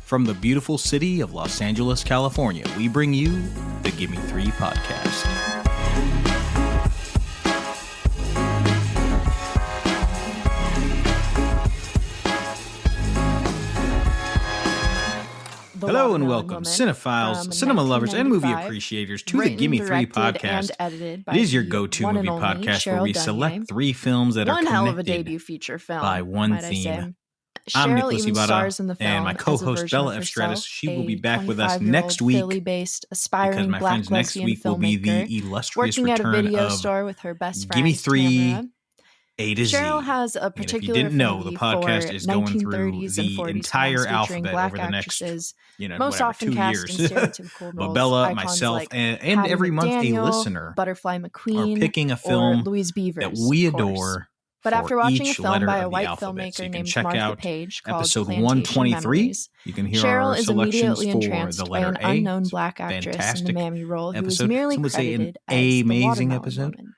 From the beautiful city of Los Angeles, California, we bring you the Gimme Three podcast. Hello and welcome, cinephiles, cinema lovers, and movie appreciators to the Gimme Three podcast. It is your go-to movie podcast where we select three films that are connected hell of a debut feature film, by one theme. I'm Nicholas Ibarra, and my co-host Bella Estradis. She will be back with us next week because my friends next week will be the illustrious return of Gimme Three, A to Z. Cheryl has a particular and if you didn't know, the podcast is going through the entire alphabet over the next, most often 2 years. But Bella, myself, like and every month Daniel, a listener Butterfly McQueen, are picking a film Louise Beavers, that we adore. But after watching a film by a white alphabet. filmmaker so named check Martha out Page called episode Plantation 123. Memories, You can hear Cheryl our is selections immediately for entranced the by letter an A. unknown black actress in the Mammy role who was merely credited as amazing the episode. Woman.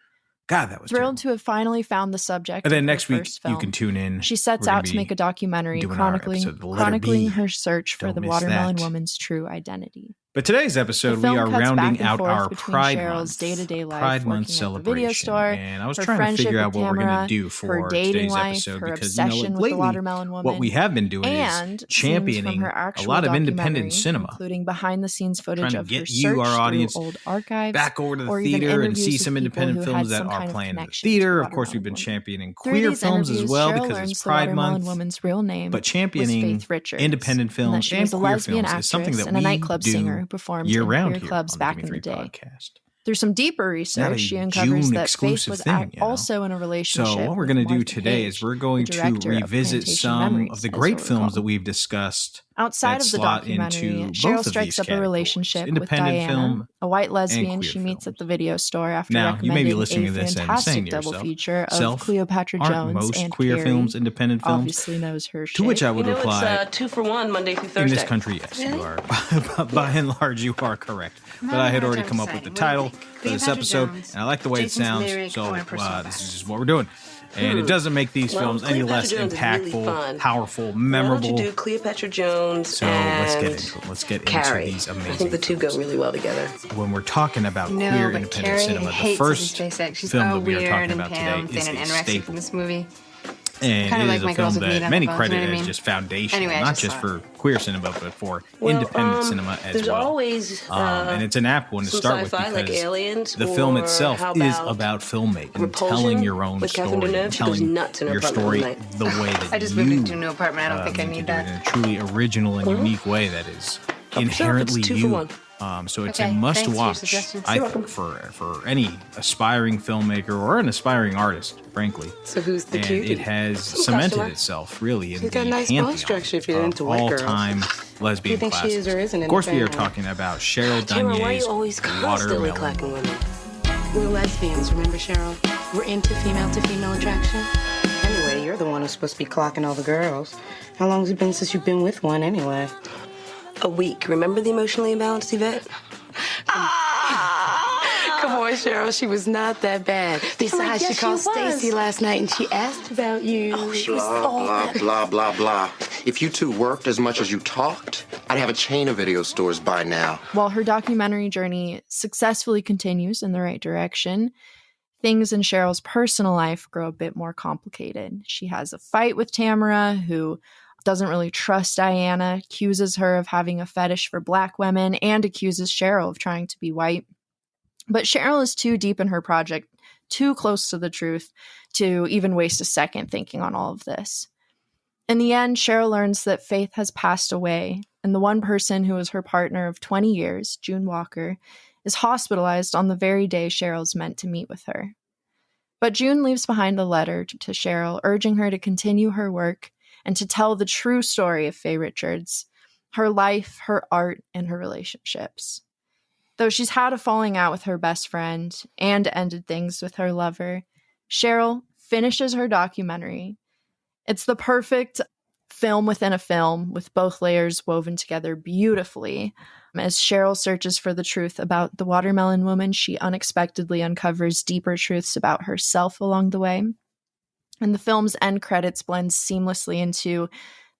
God, that was Thrilled to have finally found the subject. And then of next her week first film. you can tune in. She sets out to make a documentary chronicling her search for the Watermelon Woman's true identity. But today's episode, we are rounding out our Pride Month, Pride Month celebration. Store, and I was trying to figure out what we're going to do for today's episode because, lately, what we have been doing is championing a lot of independent cinema, including behind-the-scenes footage of get her you, our audience, old archives, back over to the theater and see some independent films that are playing in the theater. Of course, we've been championing queer films as well because it's Pride Month. But championing independent films and queer films is something that we do year-round here clubs back in the day. Podcast. Through some deeper research, she uncovers that Faith was also in a relationship. So what we're going to do today is we're going to revisit some of the great films that we've discussed. Outside of the documentary, Cheryl strikes up a relationship with Diana, a white lesbian she meets at the video store after recommending a fantastic double feature of Cleopatra Jones and queer films, independent films. Obviously knows her shit. To which I would reply, it's 2 for 1 Monday through Thursday. In this country, yes, you are. By and large, you are correct. But I had already come up with the title for this episode, and I like the way it sounds, so this is just what we're doing. And it doesn't make these films any less impactful, powerful, memorable. Why don't you do Cleopatra Jones so let's get into it. Let's get Carrie. Into these amazing I think the two films. go really well together. When we're talking about queer independent Carrie cinema, the first film that we are talking about today is a staple. This movie. And kind of it is like a film my that many girls credit with me, you know what I as mean? just foundational, Anyway, not just for queer cinema, but for independent cinema as there's well. Always, and it's an apt one to start with because like Aliens, the film itself is about filmmaking, telling your own story, telling your story the way that I just moved into a new apartment. I don't think I need that. In a truly original and unique way that is inherently you. So it's a must-watch, I think, for any aspiring filmmaker or an aspiring artist, frankly. So who's the cutie? It has cemented itself, really, in the pantheon of all-time lesbian classics. Of course, we are talking about Cheryl Dunye's Watermelon Woman. We're lesbians, remember, Cheryl? We're into female-to-female attraction. Anyway, you're the one who's supposed to be clocking all the girls. How long has it been since you've been with one, anyway? A week. Remember the emotionally imbalanced Yvette? Come on, Cheryl. She was not that bad. Besides, she called Stacy last night and she asked about you. Oh, she was blah. If you two worked as much as you talked, I'd have a chain of video stores by now. While her documentary journey successfully continues in the right direction, things in Cheryl's personal life grow a bit more complicated. She has a fight with Tamara, who doesn't really trust Diana, accuses her of having a fetish for black women, and accuses Cheryl of trying to be white. But Cheryl is too deep in her project, too close to the truth, to even waste a second thinking on all of this. In the end, Cheryl learns that Faith has passed away, and the one person who was her partner of 20 years, June Walker, is hospitalized on the very day Cheryl's meant to meet with her. But June leaves behind a letter to Cheryl, urging her to continue her work and to tell the true story of Faye Richards, her life, her art, and her relationships. Though she's had a falling out with her best friend and ended things with her lover, Cheryl finishes her documentary. It's the perfect film within a film, with both layers woven together beautifully. As Cheryl searches for the truth about the Watermelon Woman, she unexpectedly uncovers deeper truths about herself along the way. And the film's end credits blend seamlessly into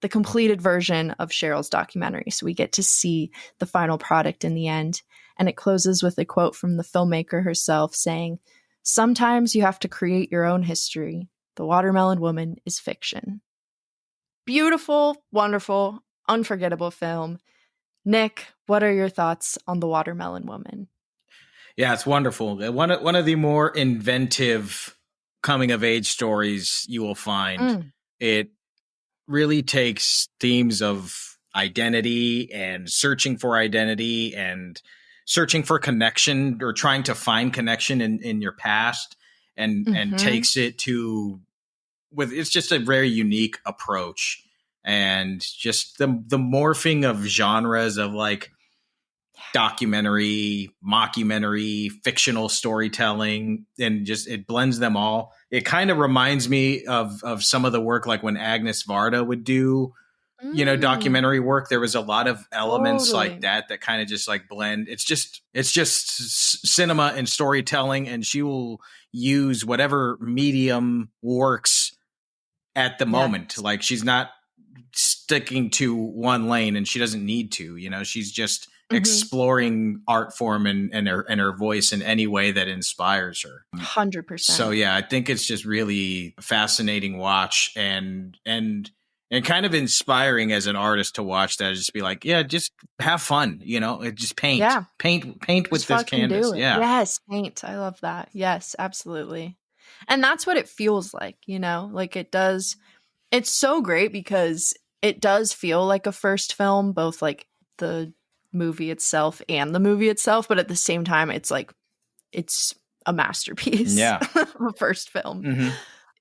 the completed version of Cheryl's documentary. So we get to see the final product in the end. And it closes with a quote from the filmmaker herself saying, "Sometimes you have to create your own history. The Watermelon Woman is fiction." Beautiful, wonderful, unforgettable film. Nick, what are your thoughts on The Watermelon Woman? Yeah, it's wonderful. One of the more inventive coming-of-age stories you will find. It really takes themes of identity and searching for identity and searching for connection or trying to find connection in your past and takes it to it's just a very unique approach, and just the morphing of genres of like documentary, mockumentary, fictional storytelling, and just it blends them all. It kind of reminds me of some of the work like when Agnes Varda would do documentary work. There was a lot of elements like that kind of just like blend. It's just cinema and storytelling, and she will use whatever medium works at the moment. Like she's not sticking to one lane, and she doesn't need to, she's just exploring art form and her voice in any way that inspires her. 100%. So yeah, I think it's just really a fascinating watch and kind of inspiring as an artist to watch that. Just be like, yeah, just have fun, just paint. Yeah. Paint with this canvas. Yeah. Yes, paint. I love that. Yes, absolutely. And that's what it feels like, like it does. It's so great because it does feel like a first film, both like the movie itself and the movie itself, but at the same time it's like it's a masterpiece. Yeah. A first film.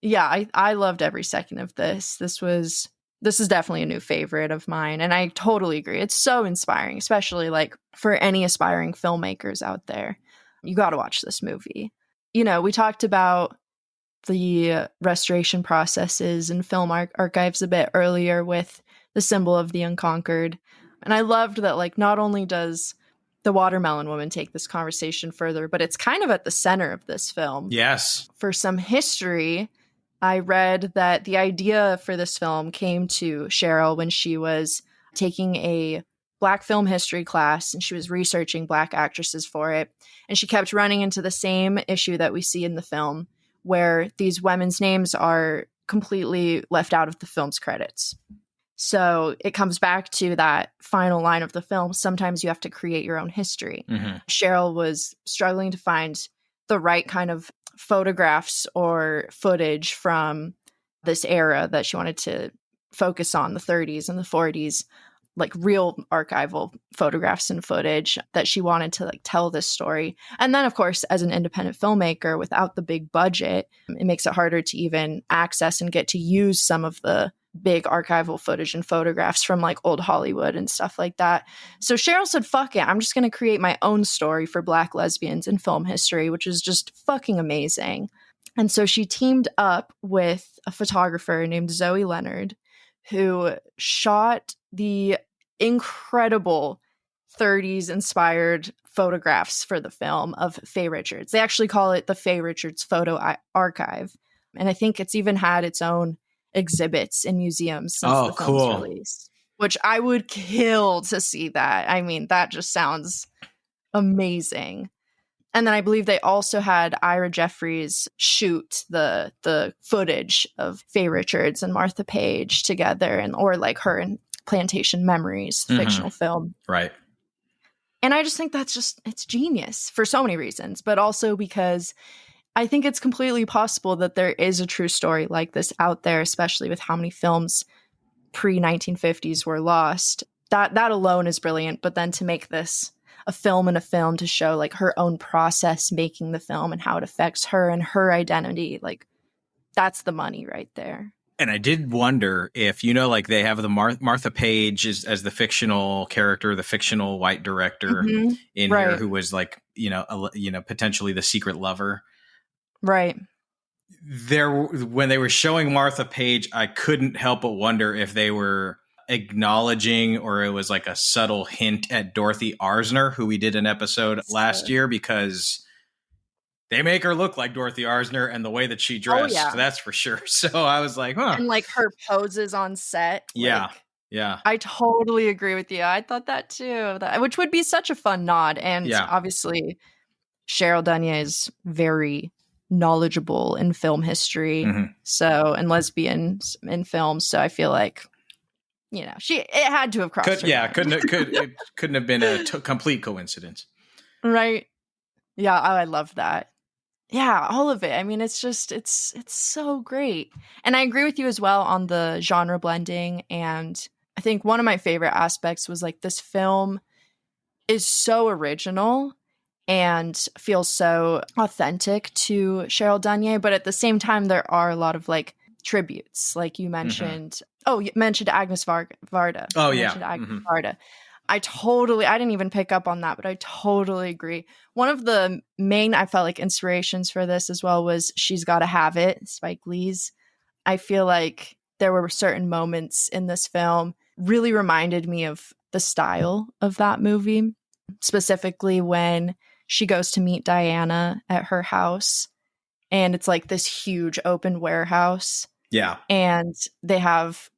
Yeah, I loved every second of this. This is definitely a new favorite of mine, and I totally agree. It's so inspiring, especially like for any aspiring filmmakers out there. You got to watch this movie. We talked about the restoration processes and film archives a bit earlier with The Symbol of the Unconquered. And I loved that, like, not only does The Watermelon Woman take this conversation further, but it's kind of at the center of this film. Yes. For some history, I read that the idea for this film came to Cheryl when she was taking a Black film history class, and she was researching Black actresses for it. And she kept running into the same issue that we see in the film, where these women's names are completely left out of the film's credits. So it comes back to that final line of the film. Sometimes you have to create your own history. Cheryl was struggling to find the right kind of photographs or footage from this era that she wanted to focus on, the 30s and the 40s, like real archival photographs and footage that she wanted to like tell this story. And then, of course, as an independent filmmaker without the big budget, it makes it harder to even access and get to use some of the big archival footage and photographs from like old Hollywood and stuff like that. So Cheryl said, fuck it, I'm just going to create my own story for Black lesbians in film history, which is just fucking amazing. And so she teamed up with a photographer named Zoe Leonard, who shot the incredible 30s inspired photographs for the film of Faye Richards. They actually call it the Faye Richards Photo Archive. And I think it's even had its own exhibits in museums since the film's release, which I would kill to see that. I mean, that just sounds amazing. And then I believe they also had Ira Jeffries shoot the footage of Faye Richards and Martha Page together, or like her in Plantation Memories, the fictional film. Right. And I just think it's genius for so many reasons, but also because I think it's completely possible that there is a true story like this out there, especially with how many films pre-1950s were lost. That alone is brilliant. But then to make this a film in a film, to show like her own process making the film and how it affects her and her identity, like that's the money right there. And I did wonder if, like they have the Martha Page as the fictional character, the fictional white director in here who was like, potentially the secret lover. Right. When they were showing Martha Page, I couldn't help but wonder if they were acknowledging, or it was like a subtle hint at Dorothy Arzner, who we did an episode last year, because they make her look like Dorothy Arzner and the way that she dressed. That's for sure. So I was like, huh. And like her poses on set. Yeah. Yeah. I totally agree with you. I thought that too, which would be such a fun nod. And obviously Cheryl Dunye is very knowledgeable in film history. So, and lesbians in film. So I feel like, you know, it had to have crossed her mind. It couldn't have been a complete coincidence. Right. Yeah. I love that. Yeah. All of it. I mean, it's so great. And I agree with you as well on the genre blending. And I think one of my favorite aspects was like this film is so original and feels so authentic to Cheryl Dunye. But at the same time, there are a lot of like tributes. Like you mentioned, you mentioned Agnes Varda. Oh, yeah. Agnes Varda. I didn't even pick up on that, but I totally agree. One of the main, I felt like, inspirations for this as well was She's Gotta Have It, Spike Lee's. I feel like there were certain moments in this film really reminded me of the style of that movie, specifically when she goes to meet Diana at her house, and it's like this huge open warehouse. Yeah. And they have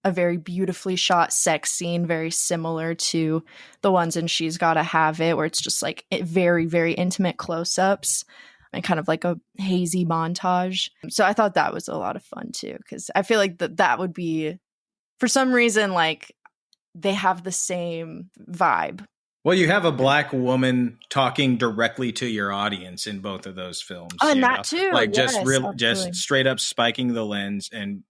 a very beautifully shot sex scene, very similar to the ones in She's Gotta Have It, where it's just like very, very intimate close-ups and kind of like a hazy montage. So I thought that was a lot of fun too, because I feel like that would be, for some reason, like they have the same vibe. Well, you have a Black woman talking directly to your audience in both of those films. And that too. Like just straight up spiking the lens. And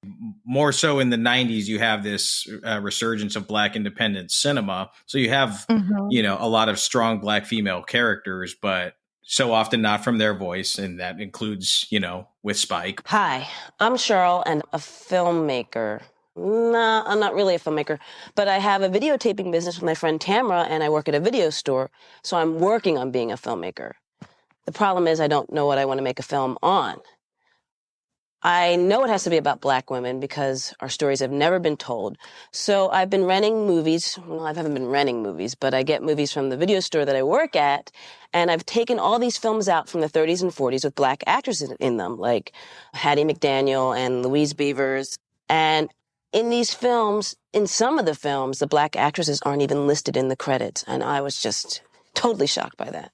more so in the 90s, you have this resurgence of Black independent cinema. So you have, you know, a lot of strong Black female characters, but so often not from their voice. And that includes, you know, with Spike. Hi, I'm Cheryl and a filmmaker. No, I'm not really a filmmaker, but I have a videotaping business with my friend Tamara, and I work at a video store, so I'm working on being a filmmaker. The problem is I don't know what I want to make a film on. I know it has to be about Black women because our stories have never been told. So I've been renting movies. Well, I haven't been renting movies, but I get movies from the video store that I work at, and I've taken all these films out from the 30s and 40s with Black actresses in them, like Hattie McDaniel and Louise Beavers, and in these films, in some of the films, the Black actresses aren't even listed in the credits. And I was just totally shocked by that.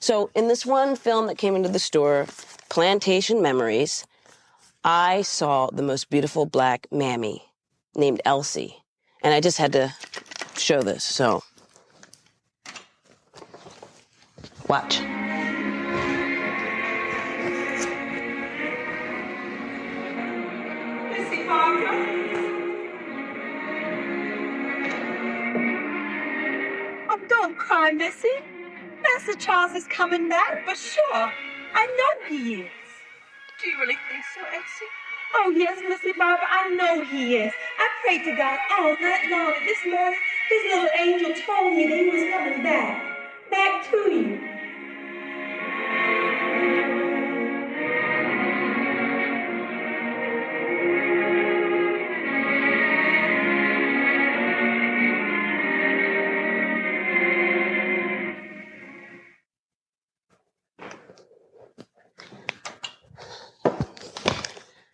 So in this one film that came into the store, Plantation Memories, I saw the most beautiful Black mammy named Elsie. And I just had to show this, so watch. Don't cry, Missy. Master Charles is coming back for sure. I know he is. Do you really think so, Elsie? Oh, yes, Missy Barbara, I know he is. I prayed to God all night long. This morning, his little angel told me that he was coming back to you.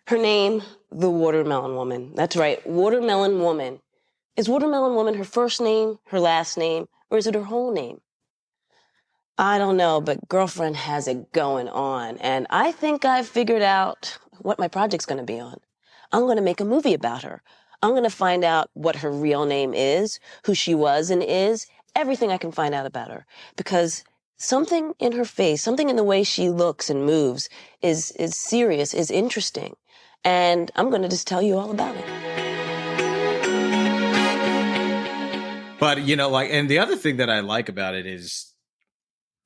Her name, the Watermelon Woman. That's right, Watermelon Woman. Is Watermelon Woman her first name, her last name, or is it her whole name? I don't know, but girlfriend has it going on, and I think I've figured out what my project's gonna be on. I'm gonna make a movie about her. I'm gonna find out what her real name is, who she was and is, everything I can find out about her. Because something in her face, something in the way she looks and moves is serious, is interesting. And I'm going to just tell you all about it. But, you know, like, and the other thing that I like about it is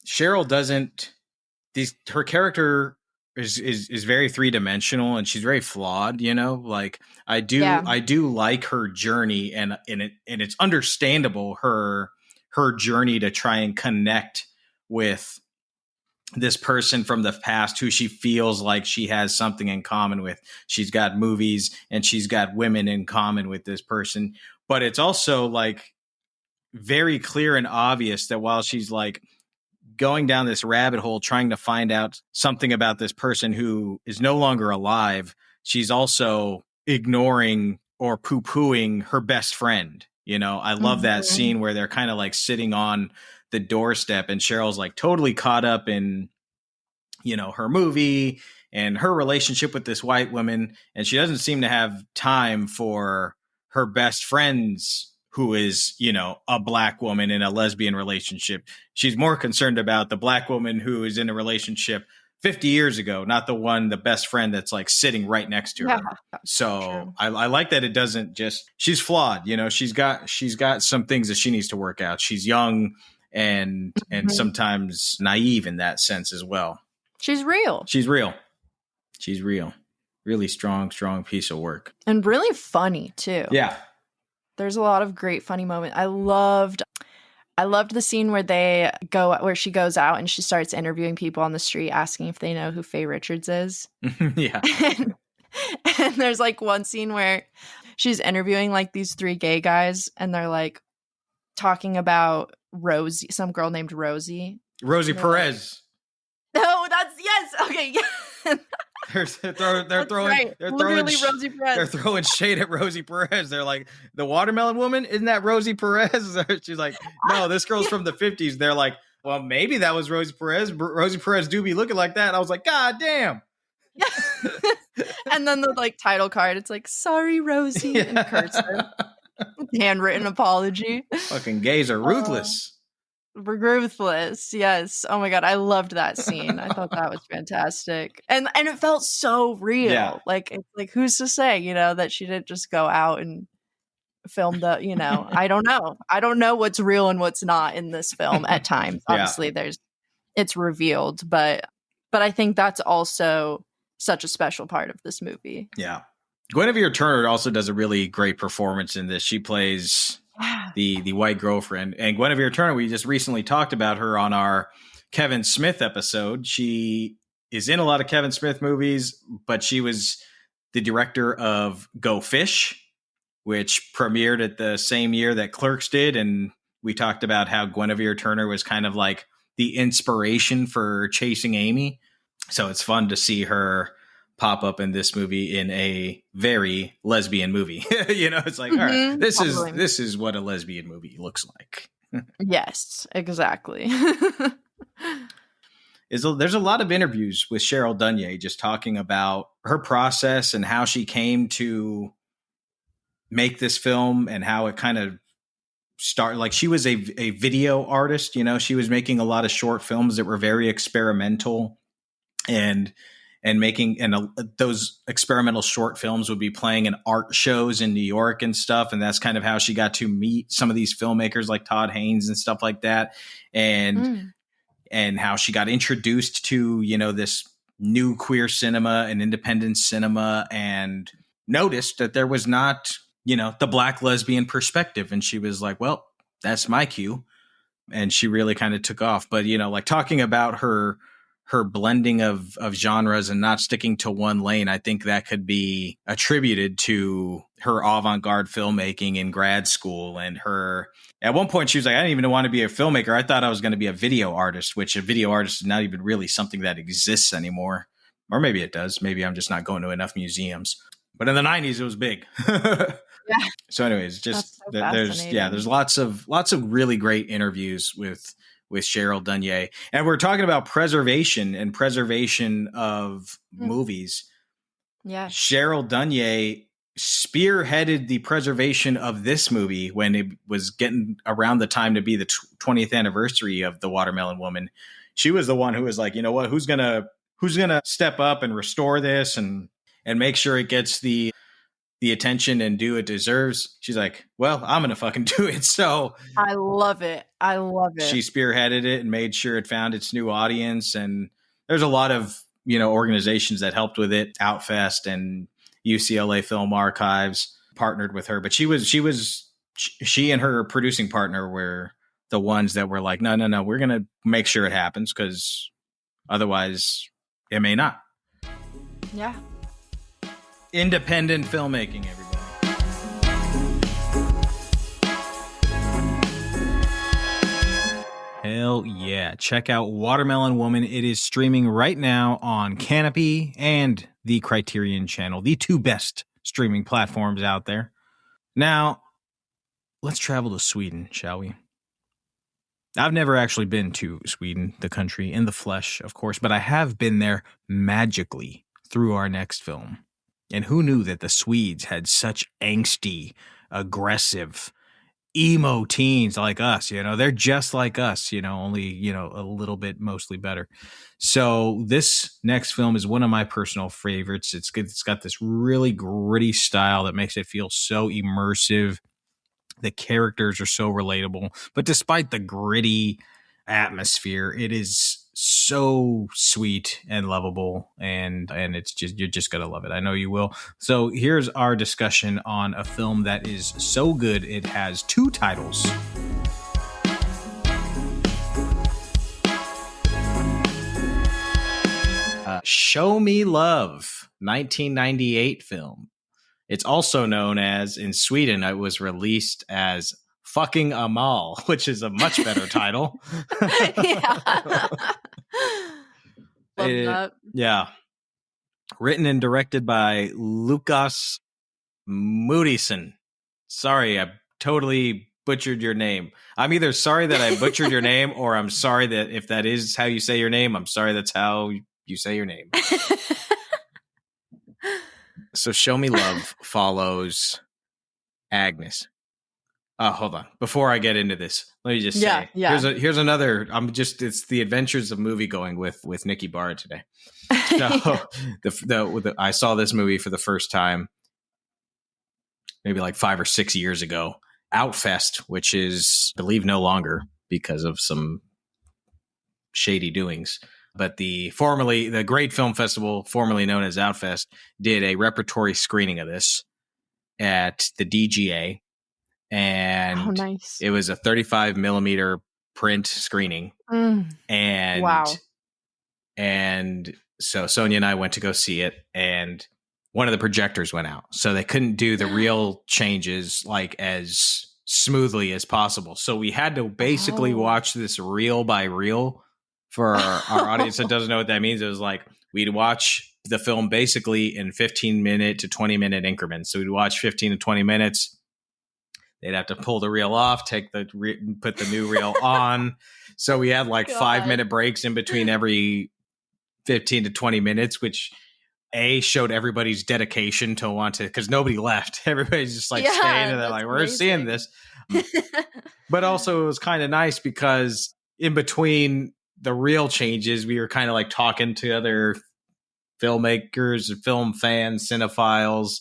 Cheryl her character is very three-dimensional, and she's very flawed, you know, like I do like her journey, and it's understandable her journey to try and connect with this person from the past who she feels like she has something in common with. She's got movies and she's got women in common with this person. But it's also like very clear and obvious that while she's like going down this rabbit hole trying to find out something about this person who is no longer alive, she's also ignoring or poo-pooing her best friend. You know, I love that scene where they're kind of like sitting on the doorstep and Cheryl's like totally caught up in, you know, her movie and her relationship with this white woman. And she doesn't seem to have time for her best friend's, who is, you know, a black woman in a lesbian relationship. She's more concerned about the black woman who is in a relationship 50 years ago, not the best friend that's like sitting right next to her. So I like that it doesn't just, she's flawed, you know, she's got some things that she needs to work out. She's young and sometimes naive in that sense as well. She's real. Really strong piece of work. And really funny too. Yeah. There's a lot of great funny moments. I loved the scene where she goes out and she starts interviewing people on the street asking if they know who Faye Richards is. Yeah. And there's like one scene where she's interviewing like these 3 gay guys and they're like talking about Rosie, some girl named Rosie. Rosie Perez. No, that's yes. Okay. Yeah. They're throwing shade at Rosie Perez. They're like, the watermelon woman, isn't that Rosie Perez? She's like, no, this girl's from the 50s. They're like, well, maybe that was Rosie Perez. Rosie Perez do be looking like that. And I was like, God damn. And then the like title card, it's like, sorry, Rosie, in cursive. Handwritten apology. Fucking gays are ruthless. Ruthless, yes. Oh my god, I loved that scene. I thought that was fantastic, and it felt so real. Yeah. Like, it's like, who's to say, you know, that she didn't just go out and film the, you know, I don't know what's real and what's not in this film at times. Obviously, it's revealed, but I think that's also such a special part of this movie. Yeah, Guinevere Turner also does a really great performance in this. She plays the white girlfriend, and Guinevere Turner, we just recently talked about her on our Kevin Smith episode. She is in a lot of Kevin Smith movies, but she was the director of Go Fish, which premiered at the same year that Clerks did. And we talked about how Guinevere Turner was kind of like the inspiration for Chasing Amy. So it's fun to see her pop up in this movie in a very lesbian movie. You know, it's like, all right, this is what a lesbian movie looks like. Yes, exactly. There's a lot of interviews with Cheryl Dunye just talking about her process and how she came to make this film and how it kind of started. Like, she was a video artist, you know, she was making a lot of short films that were very experimental, and those experimental short films would be playing in art shows in New York and stuff. And that's kind of how she got to meet some of these filmmakers like Todd Haynes and stuff like that. And how she got introduced to, you know, this new queer cinema and independent cinema, and noticed that there was not, you know, the black lesbian perspective. And she was like, well, that's my cue. And she really kind of took off. But, you know, like, talking about her blending of genres and not sticking to one lane, I think that could be attributed to her avant-garde filmmaking in grad school. And her, at one point she was like, I didn't even want to be a filmmaker. I thought I was going to be a video artist, which a video artist is not even really something that exists anymore. Or maybe it does. Maybe I'm just not going to enough museums. But in the 90s, it was big. Yeah. So anyways, just there's lots of really great interviews with Cheryl Dunye. And we're talking about preservation of movies. Yeah. Cheryl Dunye spearheaded the preservation of this movie when it was getting around the time to be the 20th anniversary of The Watermelon Woman. She was the one who was like, you know what, who's gonna step up and restore this and make sure it gets the attention and do it deserves. She's like, well, I'm gonna fucking do it. So I love it. She spearheaded it and made sure it found its new audience. And there's a lot of, you know, organizations that helped with it. Outfest and UCLA Film Archives partnered with her, but she and her producing partner were the ones that were like, no, we're gonna make sure it happens, because otherwise it may not. Yeah. Independent filmmaking, everybody. Hell yeah. Check out Watermelon Woman. It is streaming right now on Canopy and the Criterion Channel, the two best streaming platforms out there. Now, let's travel to Sweden, shall we? I've never actually been to Sweden, the country, in the flesh, of course, but I have been there magically through our next film. And who knew that the Swedes had such angsty, aggressive, emo teens like us? They're just like us, only, a little bit mostly better. So this next film is one of my personal favorites. It's good. It's got this really gritty style that makes it feel so immersive. The characters are so relatable, but despite the gritty atmosphere, it is so sweet and lovable, and it's just, you're just gonna love it. I know you will. So here's our discussion on a film that is so good it has two titles. Show Me Love, 1998 film. It's also known as, in Sweden, it was released as Fucking Åmal, which is a much better title. Yeah. Love that. Yeah. Written and directed by Lukas Moodysson. Sorry, I totally butchered your name. I'm either sorry that I butchered your name, or I'm sorry that if that is how you say your name, I'm sorry that's how you say your name. So Show Me Love follows Agnes. Hold on. Before I get into this, let me just say, here's another, it's the adventures of movie going with Nikki Barr today. So I saw this movie for the first time, maybe like 5 or 6 years ago, Outfest, which is, I believe, no longer because of some shady doings. But the Great Film Festival, formerly known as Outfest, did a repertory screening of this at the DGA. And nice. It was a 35 millimeter print screening. And wow. And so Sonia and I went to go see it, and one of the projectors went out. So they couldn't do the real changes like as smoothly as possible. So we had to basically watch this reel by reel. For our audience that doesn't know what that means, it was like we'd watch the film basically in 15-minute to 20-minute increments. So we'd watch 15 to 20 minutes. They'd have to pull the reel off, put the new reel on. So we had like 5-minute breaks in between every 15 to 20 minutes, which showed everybody's dedication to want to, because nobody left. Everybody's just like staying, and they're like, we're seeing this. But also it was kind of nice because in between the real changes, we were kind of like talking to other filmmakers, film fans, cinephiles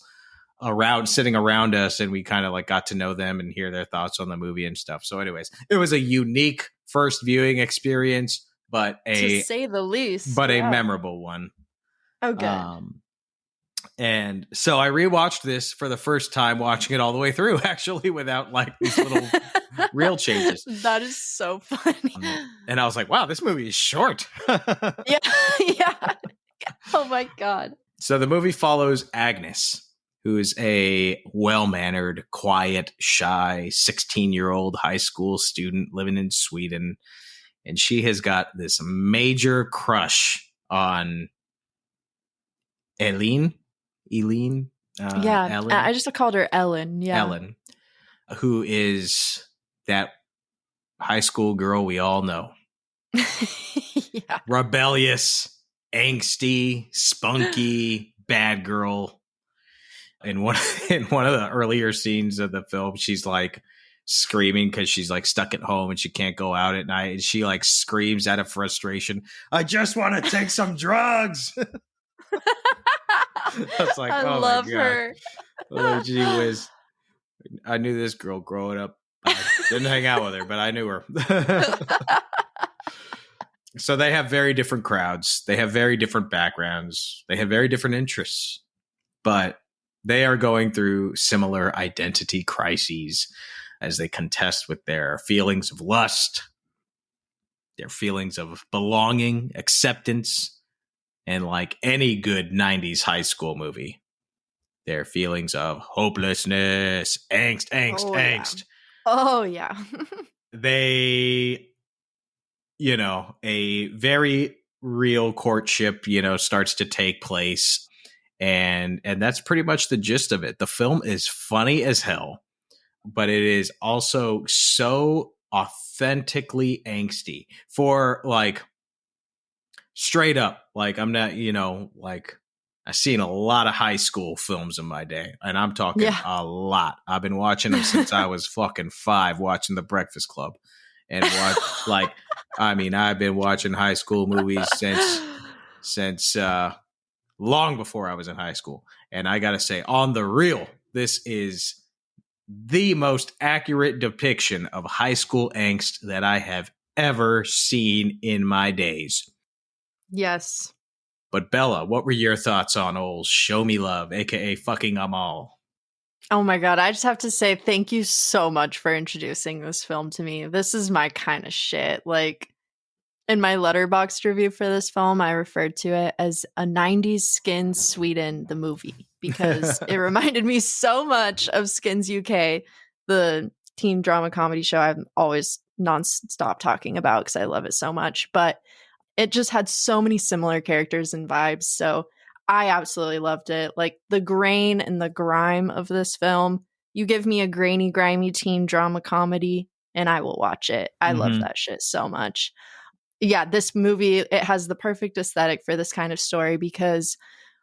sitting around us, and we kind of like got to know them and hear their thoughts on the movie and stuff. So anyways, it was a unique first viewing experience, but to say the least, a memorable one. Oh, good. And so I rewatched this for the first time, watching it all the way through, actually, without like these little real changes. That is so funny. And I was like, wow, this movie is short. Yeah. Oh my God. So the movie follows Agnes, who is a well-mannered, quiet, shy 16-year-old high school student living in Sweden. And she has got this major crush on Eileen. Ellen? I just called her Ellen. Yeah. Ellen, who is that high school girl we all know. Yeah. Rebellious, angsty, spunky, bad girl. In one of the earlier scenes of the film, she's like screaming because she's like stuck at home and she can't go out at night. And she like screams out of frustration, "I just want to take some drugs." I was like, I love her. Oh, gee whiz. I knew this girl growing up. I didn't hang out with her, but I knew her. So they have very different crowds. They have very different backgrounds. They have very different interests. But they are going through similar identity crises as they contest with their feelings of lust, their feelings of belonging, acceptance, and like any good 90s high school movie, their feelings of hopelessness, angst. Oh, yeah. They you know, a very real courtship, you know, starts to take place. And that's pretty much the gist of it. The film is funny as hell, but it is also so authentically angsty for like straight up. Like I'm not, you know, like I've seen a lot of high school films in my day, and I'm talking a lot. I've been watching them since I was fucking 5, watching The Breakfast Club, and I've been watching high school movies since long before I was in high school. And I got to say, on the real, this is the most accurate depiction of high school angst that I have ever seen in my days. Yes. But Bella, what were your thoughts on old Show Me Love, aka fucking Åmal? Oh my God, I just have to say thank you so much for introducing this film to me. This is my kind of shit. Like, in my Letterboxd review for this film, I referred to it as a 90s Skins Sweden, the movie, because it reminded me so much of Skins UK, the teen drama comedy show I'm always nonstop talking about because I love it so much. But it just had so many similar characters and vibes. So I absolutely loved it. Like the grain and the grime of this film. You give me a grainy, grimy teen drama comedy and I will watch it. I love that shit so much. Yeah, this movie, it has the perfect aesthetic for this kind of story because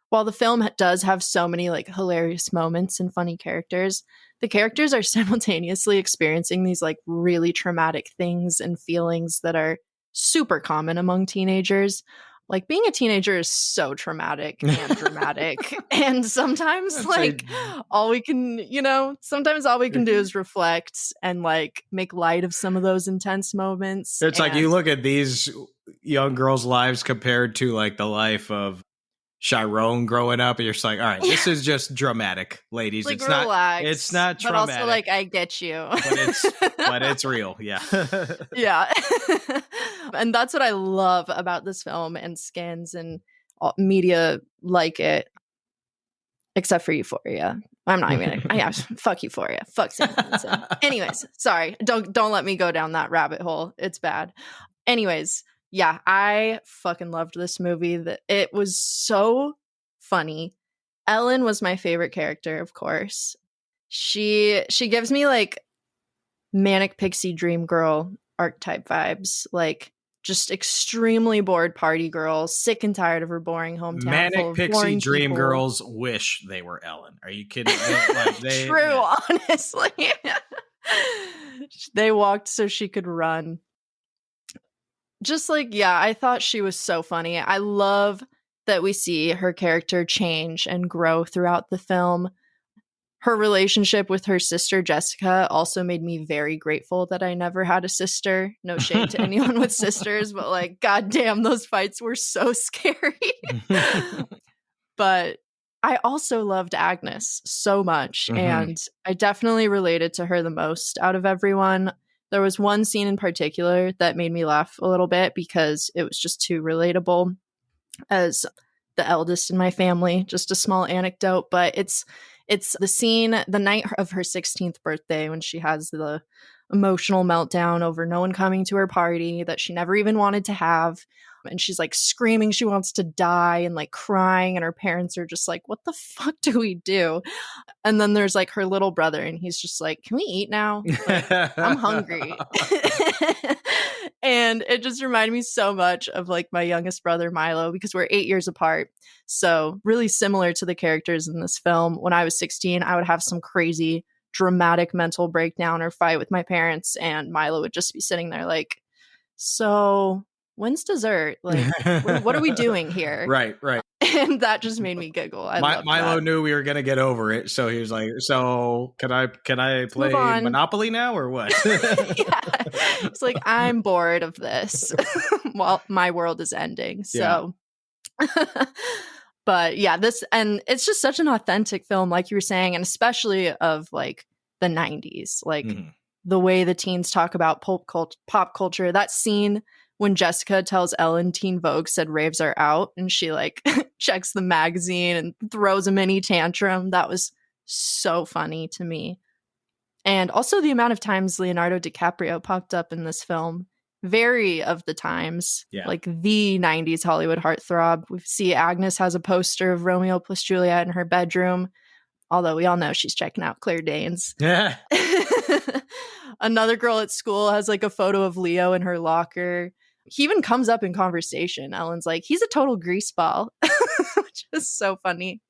while the film does have so many like hilarious moments and funny characters, the characters are simultaneously experiencing these like really traumatic things and feelings that are super common among teenagers. Like being a teenager is so traumatic and dramatic. And sometimes like all we can do is reflect and like make light of some of those intense moments. It's like you look at these young girls' lives compared to like the life of Chiron growing up, and you're just like, all right, this is just dramatic, ladies. Like, it's relax, it's not but traumatic. Also like I get you. but it's real. Yeah. Yeah. And that's what I love about this film and Skins and media like it, except for Euphoria. I'm not even fuck Euphoria. Fuck Sam Levinson. Anyways, sorry. Don't let me go down that rabbit hole. It's bad. Anyways, yeah, I fucking loved this movie. It was so funny. Ellen was my favorite character, of course. She gives me like manic pixie dream girl archetype vibes, like just extremely bored party girl, sick and tired of her boring hometown. Manic pixie dream girls wish they were Ellen. Are you kidding? True, honestly. They walked so she could run. Just like, yeah, I thought she was so funny. I love that we see her character change and grow throughout the film. Her relationship with her sister, Jessica, also made me very grateful that I never had a sister. No shade to anyone with sisters, but like, goddamn, those fights were so scary. But I also loved Agnes so much, and I definitely related to her the most out of everyone. There was one scene in particular that made me laugh a little bit because it was just too relatable as the eldest in my family. Just a small anecdote, but it's the scene the night of her 16th birthday when she has the emotional meltdown over no one coming to her party that she never even wanted to have. And she's like screaming she wants to die and like crying, and her parents are just like, what the fuck do we do? And then there's like her little brother, and he's just like, can we eat now? Like, I'm hungry. And it just reminded me so much of like my youngest brother Milo, because we're 8 years apart. So really similar to the characters in this film. When I was 16, I would have some crazy dramatic mental breakdown or fight with my parents, and Milo would just be sitting there like, so when's dessert? Like, what are we doing here? Right. And that just made me giggle. Milo knew we were gonna get over it, so he was like, "So can I play Monopoly now or what?" Yeah, it's like, I'm bored of this while my world is ending. So, but yeah, and it's just such an authentic film, like you were saying, and especially of like the 90s, like the way the teens talk about pop culture. That scene when Jessica tells Ellen Teen Vogue said raves are out, and she like checks the magazine and throws a mini tantrum. That was so funny to me. And also the amount of times Leonardo DiCaprio popped up in this film very of the times, Yeah. like the 90s Hollywood heartthrob. We see Agnes has a poster of Romeo plus Juliet in her bedroom, although we all know she's checking out Claire Danes. Yeah. Another girl at school has like a photo of Leo in her locker. He even comes up in conversation. Ellen's like, he's a total greaseball, which is so funny.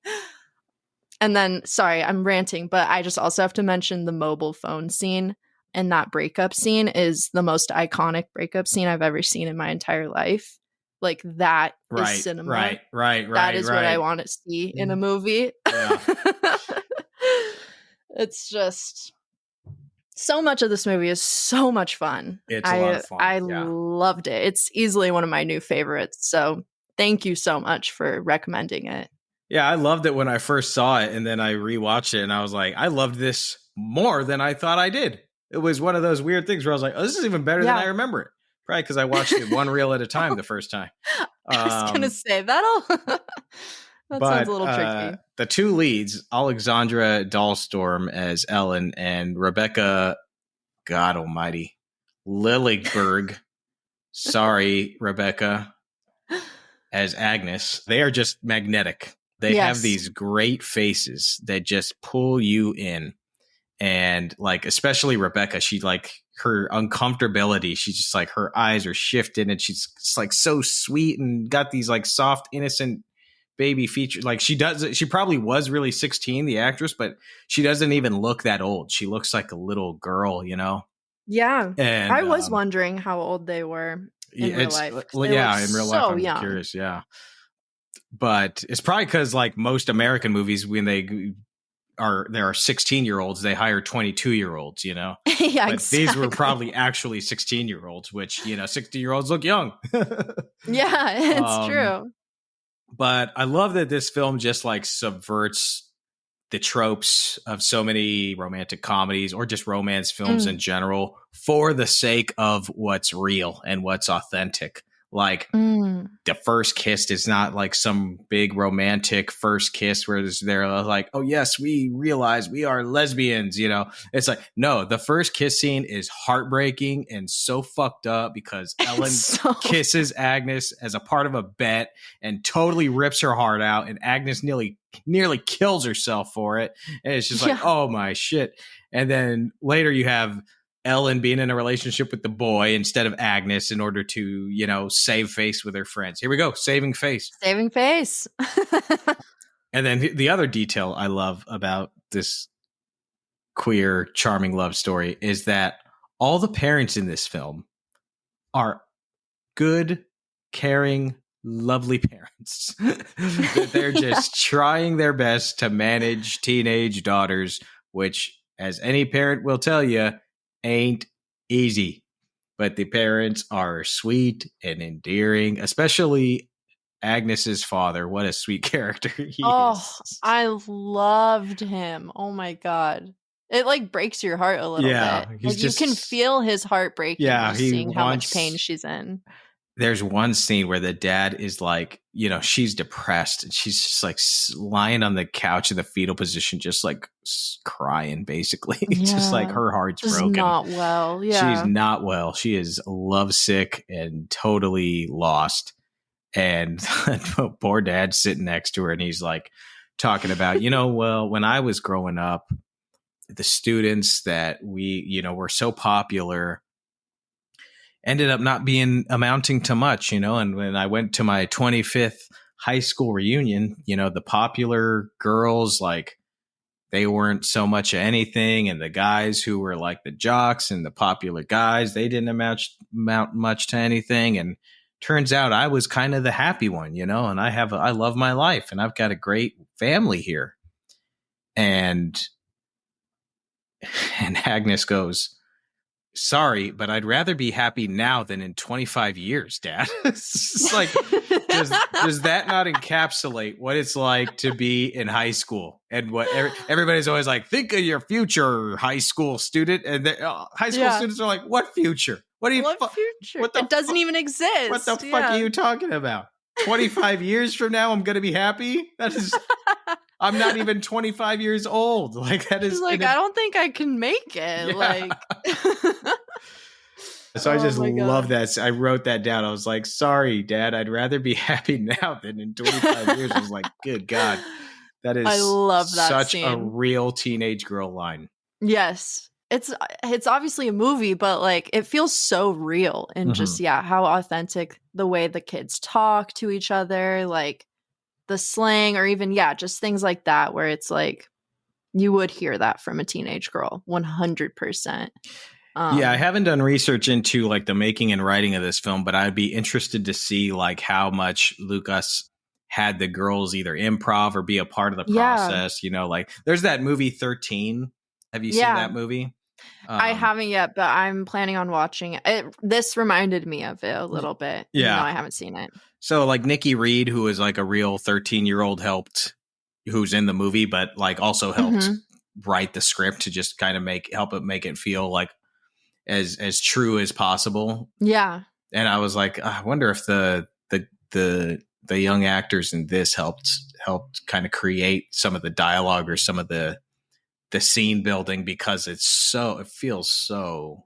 And then, sorry, I'm ranting, but I just also have to mention the mobile phone scene. And that breakup scene is the most iconic breakup scene I've ever seen in my entire life. Like, that is cinema. Right. That is what I want to see in a movie. Yeah. It's just, so much of this movie is so much fun. It's a lot of fun. I loved it. It's easily one of my new favorites. So thank you so much for recommending it. Yeah, I loved it when I first saw it, and then I rewatched it, and I was like, I loved this more than I thought I did. It was one of those weird things where I was like, oh, this is even better than I remember it. Probably because I watched it one reel at a time the first time. I was going to say, that sounds a little tricky. The two leads, Alexandra Dahlstorm as Ellen and Rebecca, God almighty, Lilligberg, sorry, Rebecca, as Agnes, they are just magnetic. They have these great faces that just pull you in. And like, especially Rebecca, she like her uncomfortability. She's just like, her eyes are shifted and she's just like so sweet and got these like soft, innocent baby features. Like she probably was really 16, the actress, but she doesn't even look that old. She looks like a little girl, you know? Yeah. And I was wondering how old they were in real life. In real life, I'm curious. Yeah. But it's probably because like most American movies, when there are 16-year-olds, they hire 22-year-olds, you know? Yeah, but exactly. These were probably actually 16-year-olds, which, you know, 16-year-olds look young. Yeah, it's true. But I love that this film just like subverts the tropes of so many romantic comedies or just romance films in general for the sake of what's real and what's authentic. Like the first kiss is not like some big romantic first kiss where they're like, oh yes, we realize we are lesbians, you know? It's like, no, the first kiss scene is heartbreaking and so fucked up because Ellen kisses Agnes as a part of a bet and totally rips her heart out, and Agnes nearly kills herself for it. And it's just like, oh my shit. And then later you have Ellen being in a relationship with the boy instead of Agnes in order to, you know, save face with her friends. Here we go. Saving face. Saving face. And then the other detail I love about this queer, charming love story is that all the parents in this film are good, caring, lovely parents. They're just trying their best to manage teenage daughters, which, as any parent will tell you, ain't easy. But the parents are sweet and endearing, especially Agnes's father. What a sweet character he is. I loved him. Oh my God. It like breaks your heart a little bit. Like, you can feel his heart breaking. Yeah, seeing how much pain she's in. There's one scene where the dad is like, you know, she's depressed and she's just like lying on the couch in the fetal position, just like crying, basically. It's just like her heart's broken. Not well. Yeah. She's not well. She is lovesick and totally lost. And poor dad's sitting next to her and he's like talking about, you know, well, when I was growing up, the students that we, you know, were so popular ended up not being amounting to much, you know. And when I went to my 25th high school reunion, you know, the popular girls, like, they weren't so much of anything. And the guys who were like the jocks and the popular guys, they didn't amount much to anything. And turns out I was kind of the happy one, you know, and I love my life and I've got a great family here. And Agnes goes, sorry, but I'd rather be happy now than in 25 years, Dad. It's like, does that not encapsulate what it's like to be in high school? And what everybody's always like, think of your future, high school student. And high school students are like, what future? What future? It doesn't even exist. What the fuck are you talking about? 25 years from now, I'm going to be happy? That is... I'm not even 25 years old. Like, that is like, I don't think I can make it. Yeah. Like, So I just love that. I wrote that down. I was like, sorry, Dad, I'd rather be happy now than in 25 years. I was like, good God. That is I love that such scene. a real teenage girl line. Yes. It's obviously a movie, but like it feels so real and just how authentic the way the kids talk to each other, like the slang or even just things like that where it's like you would hear that from a teenage girl 100%. I haven't done research into like the making and writing of this film, but I'd be interested to see like how much Lucas had the girls either improv or be a part of the process. You know, like there's that movie 13. Have you seen that movie? I haven't yet, but I'm planning on watching it. This reminded me of it a little bit. Yeah. No, I haven't seen it. So like Nikki Reed, who is like a real 13-year-old who's in the movie, but like also helped write the script to just kind of help it feel like as true as possible. Yeah. And I was like, I wonder if the young actors in this helped kind of create some of the dialogue or some of the scene building, because it feels so.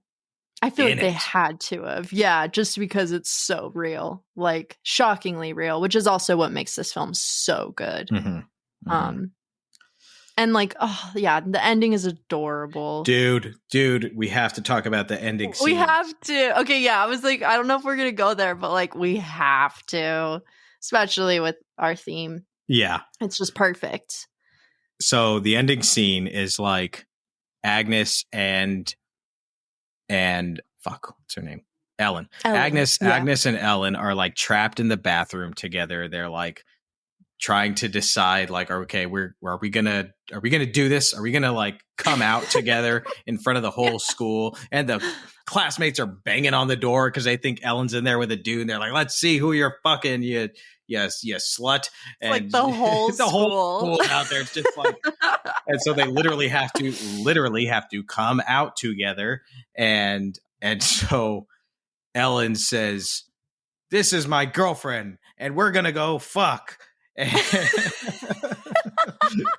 I feel like they had to have. Yeah, just because it's so real, like shockingly real, which is also what makes this film so good. And like, the ending is adorable. Dude, we have to talk about the ending scene. We have to. Okay, I was like, I don't know if we're going to go there, but like we have to, especially with our theme. Yeah. It's just perfect. So the ending scene is like Agnes and fuck, what's her name? Ellen. Agnes and Ellen are like trapped in the bathroom together. They're like trying to decide like, okay, are we gonna do this? Are we gonna like come out together in front of the whole school? And the classmates are banging on the door because they think Ellen's in there with a dude. And they're like, let's see who you're fucking, you slut. And like the whole school out there. It's just like, and so they literally have to come out together. And so Ellen says, this is my girlfriend and we're going to go fuck.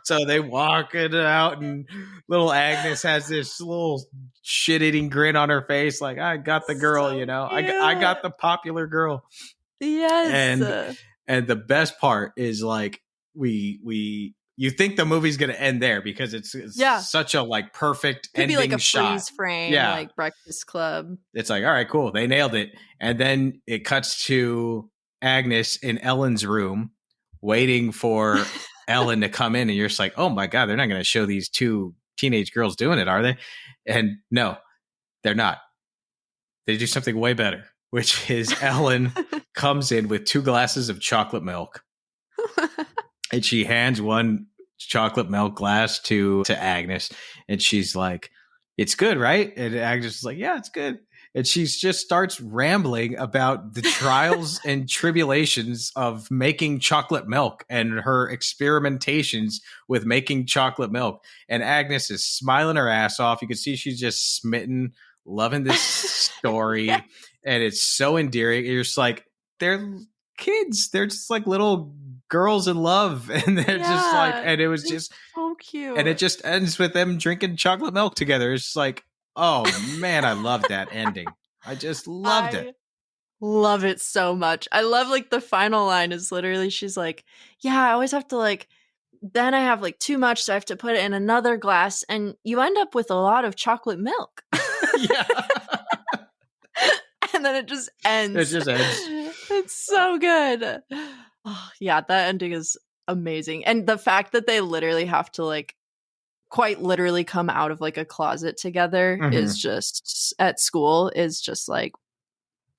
So they walk it out, and little Agnes has this little shit-eating grin on her face, like, I got the girl, so I got the popular girl. Yes. And the best part is like you think the movie's gonna end there because it's such a like perfect ending be like a shot. Freeze frame, like Breakfast Club. It's like, all right, cool, they nailed it. And then it cuts to Agnes in Ellen's room waiting for Ellen to come in, and you're just like, oh my God, they're not going to show these two teenage girls doing it, are they? And no, they're not. They do something way better, which is Ellen comes in with 2 glasses of chocolate milk, and she hands one chocolate milk glass to Agnes, and she's like, it's good, right? And Agnes is like, yeah, it's good. And she just starts rambling about the trials and tribulations of making chocolate milk and her experimentations with making chocolate milk. And Agnes is smiling her ass off. You can see she's just smitten, loving this story. And it's so endearing. You're just like, they're kids. They're just like little girls in love. And they're just like, and it was just so cute. And it just ends with them drinking chocolate milk together. It's just like, oh man, I love that ending. I just loved it. Love it so much. I love like the final line is literally she's like, yeah, I always have to like, then I have like too much, so I have to put it in another glass, and you end up with a lot of chocolate milk. Yeah. And then it just ends. It just ends. It's so good. Oh, yeah, that ending is amazing. And the fact that they literally have to like quite literally come out of like a closet together is just at school is just like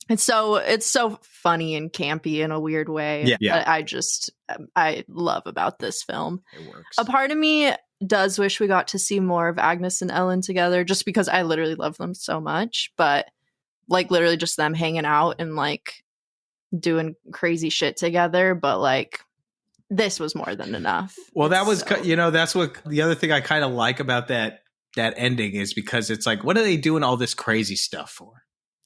it's so funny and campy in a weird way. I love about this film. It works. A part of me does wish we got to see more of Agnes and Ellen together, just because I literally love them so much. But like literally just them hanging out and like doing crazy shit together, but like this was more than enough. Well, that was, that's what the other thing I kind of like about that ending is because it's like, what are they doing all this crazy stuff for?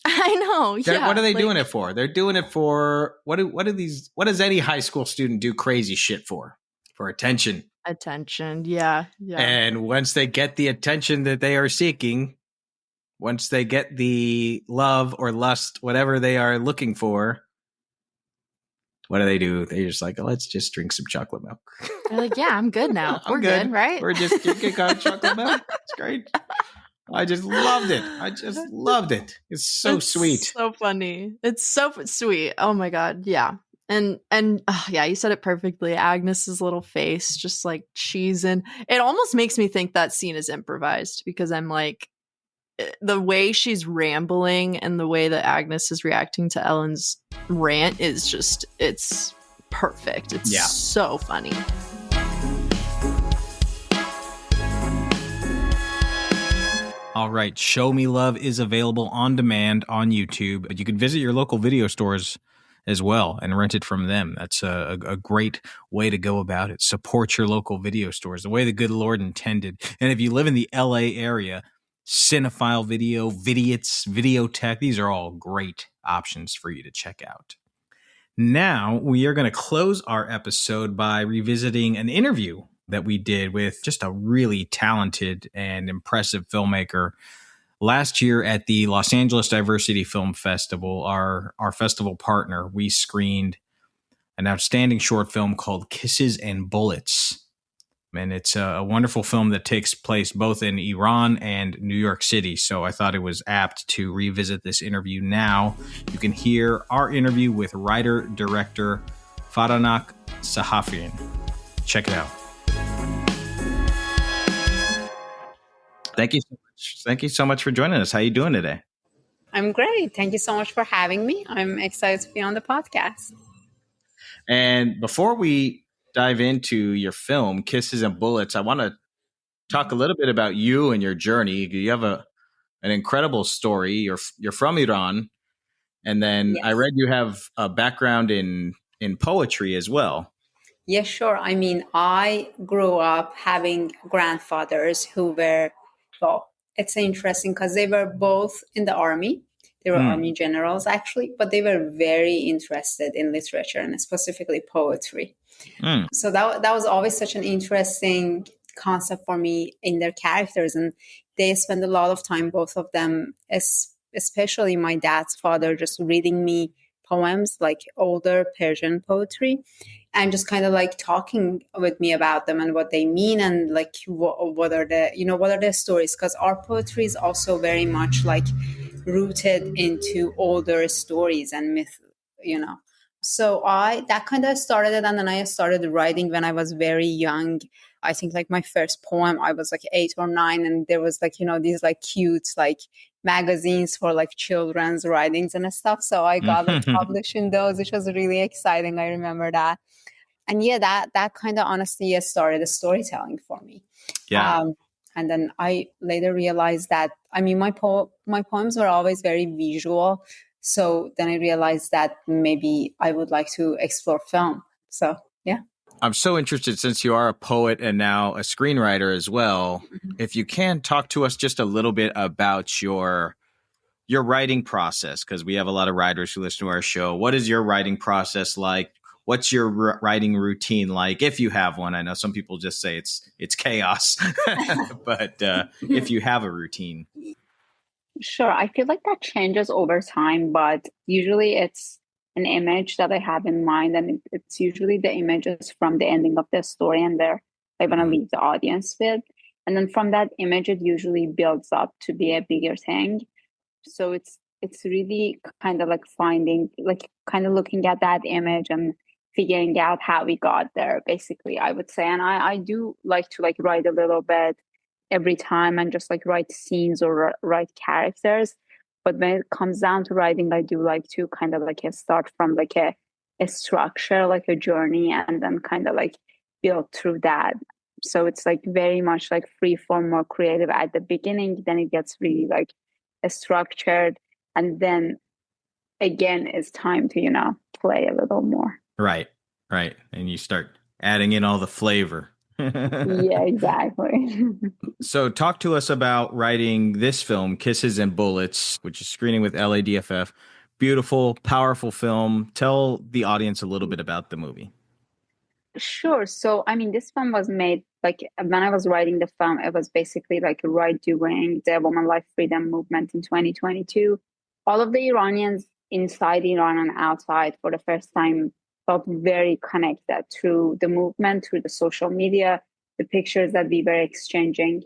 I know. Yeah. What are they doing it for? They're doing it for what does any high school student do crazy shit for? For attention. Attention. Yeah. And once they get the attention that they are seeking, once they get the love or lust, whatever they are looking for, what do? They're just like, oh, let's just drink some chocolate milk. They're like, yeah, I'm good now. We're good, right? We're just drinking chocolate milk. It's great. I just loved it. It's so sweet. So funny. It's so sweet. Oh my God. Yeah. And yeah, you said it perfectly. Agnes's little face, just like cheesing. It almost makes me think that scene is improvised, because I'm like, the way she's rambling and the way that Agnes is reacting to Ellen's rant is just, it's perfect. It's so funny. All right. Show Me Love is available on demand on YouTube, but you can visit your local video stores as well and rent it from them. That's a great way to go about it. Support your local video stores the way the good Lord intended. And if you live in the LA area, Cinephile Video, Vidiots, Videotech, these are all great options for you to check out. Now, we are going to close our episode by revisiting an interview that we did with just a really talented and impressive filmmaker last year at the Los Angeles Diversity Film Festival. Our festival partner, we screened an outstanding short film called Kisses and Bullets. And it's a wonderful film that takes place both in Iran and New York City. So I thought it was apt to revisit this interview now. You can hear our interview with writer-director Faranak Sahafian. Check it out. Thank you so much. Thank you so much for joining us. How are you doing today? I'm great. Thank you so much for having me. I'm excited to be on the podcast. And before we dive into your film, Kisses and Bullets, I want to talk a little bit about you and your journey. You have an incredible story. You're from Iran, and then I read you have a background in poetry as well. Yeah, sure. I mean, I grew up having grandfathers who were, well, it's interesting because they were both in the army. They were army generals, actually, but they were very interested in literature and specifically poetry. So that was always such an interesting concept for me in their characters. And they spend a lot of time, both of them, especially my dad's father, just reading me poems, like older Persian poetry, and just kind of like talking with me about them and what they mean, and like what are the stories, because our poetry is also very much like rooted into older stories and myth, So that kind of started it, and then I started writing when I was very young. I think like my first poem, I was like 8 or 9, and there was like, these like cute like magazines for like children's writings and stuff. So I got like published in those, which was really exciting. I remember that. And yeah, that kind of honestly started the storytelling for me. Yeah. And then I later realized that, I mean, my poems were always very visual. So then I realized that maybe I would like to explore film. So, yeah. I'm so interested, since you are a poet and now a screenwriter as well, if you can talk to us just a little bit about your writing process, because we have a lot of writers who listen to our show. What is your writing process like? What's your writing routine like, if you have one? I know some people just say it's chaos, but if you have a routine. Sure. I feel like that changes over time, but usually it's an image that I have in mind, and it's usually the images from the ending of the story and there I want to leave the audience with. And then from that image, it usually builds up to be a bigger thing. So it's really kind of like finding, like kind of looking at that image and figuring out how we got there, basically, I would say. And I do like to like write a little bit every time and just like write scenes or write characters. But when it comes down to writing, I do like to kind of like start from like a structure, like a journey, and then kind of like build through that. So it's like very much like free form, more creative at the beginning. Then it gets really like structured. And then again, it's time to, play a little more. Right. And you start adding in all the flavor. Yeah, exactly. So talk to us about writing this film, Kisses and Bullets, which is screening with Beautiful, powerful film. Tell the audience a little bit about the movie. Sure. So, I mean, this film was made like when I was writing the film, it was basically like right during the Women Life Freedom movement in 2022. All of the Iranians inside Iran and outside for the first time felt very connected through the movement, through the social media, the pictures that we were exchanging.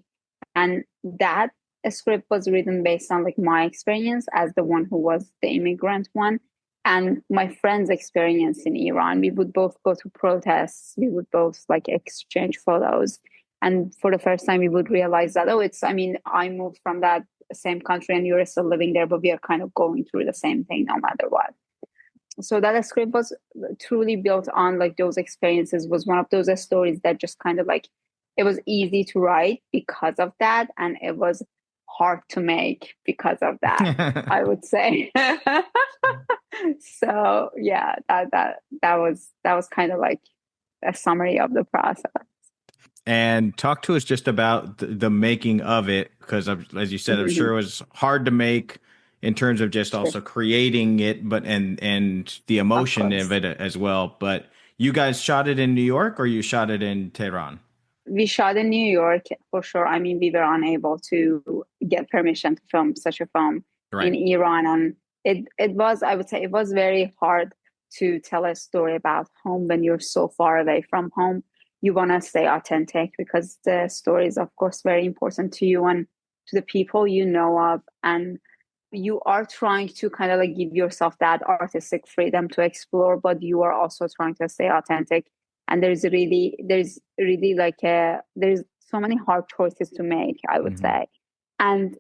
And that script was written based on like my experience as the one who was the immigrant one and my friend's experience in Iran. We would both go to protests. We would both like exchange photos. And for the first time, we would realize that, I moved from that same country and you're still living there, but we are kind of going through the same thing no matter what. So that script was truly built on like those experiences, was one of those stories that just kind of like, it was easy to write because of that. And it was hard to make because of that, I would say. So yeah, that was kind of like a summary of the process. And talk to us just about the making of it, because as you said, I'm sure it was hard to make in terms of just also creating it, but and the emotion of it as well. But you guys shot it in New York, or you shot it in Tehran? We shot in New York for sure. I mean, we were unable to get permission to film such a film in Iran, and it was, I would say, it was very hard to tell a story about home when you're so far away from home. You want to stay authentic because the story is, of course, very important to you and to the people you know of. And you are trying to kind of like give yourself that artistic freedom to explore, but you are also trying to stay authentic. And there's really like there's so many hard choices to make, I would say. And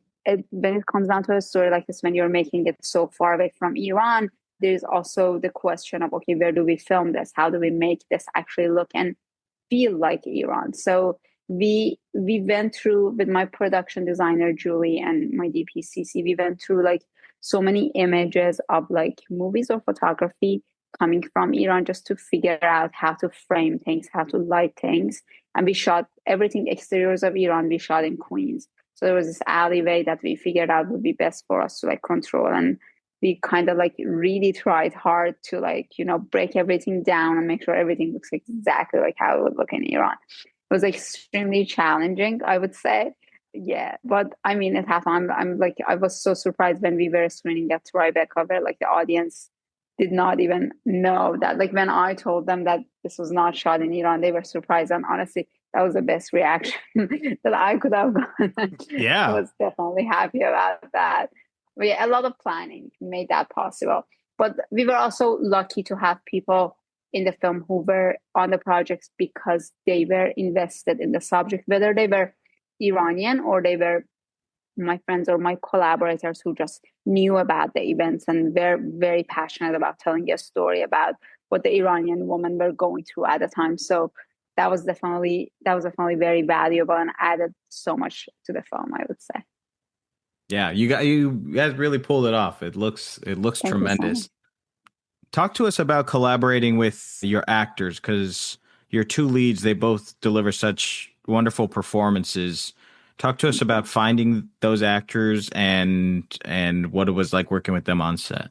when it comes down to a story like this, when you're making it so far away from Iran, there's also the question of, okay, where do we film this? How do we make this actually look and feel like Iran? So we went through, with my production designer Julie and my DPCC, we went through like so many images of like movies or photography coming from Iran just to figure out how to frame things, how to light things. And we shot everything exteriors of Iran, we shot in Queens. So there was this alleyway that we figured out would be best for us to like control. And we kind of like really tried hard to like, break everything down and make sure everything looks exactly like how it would look in Iran. It was extremely challenging, I would say. Yeah, but I mean, it happened. I was so surprised when we were screening at Tribeca, where like the audience did not even know that. Like when I told them that this was not shot in Iran, they were surprised. And honestly, that was the best reaction that I could have gotten. Yeah. I was definitely happy about that. But yeah, a lot of planning made that possible. But we were also lucky to have people in the film who were on the projects because they were invested in the subject, whether they were Iranian or they were my friends or my collaborators who just knew about the events and were very passionate about telling a story about what the Iranian women were going through at the time. So that was definitely very valuable and added so much to the film, I would say. Yeah, you guys really pulled it off. It looks tremendous. Talk to us about collaborating with your actors, because your two leads, they both deliver such wonderful performances. Talk to us about finding those actors and what it was like working with them on set.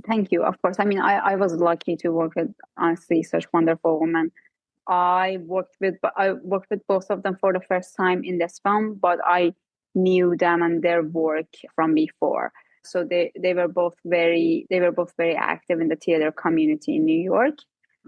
Thank you. Of course. I mean, I was lucky to work with, honestly, such wonderful women. I worked with both of them for the first time in this film, but I knew them and their work from before. So they were both very active in the theater community in New York.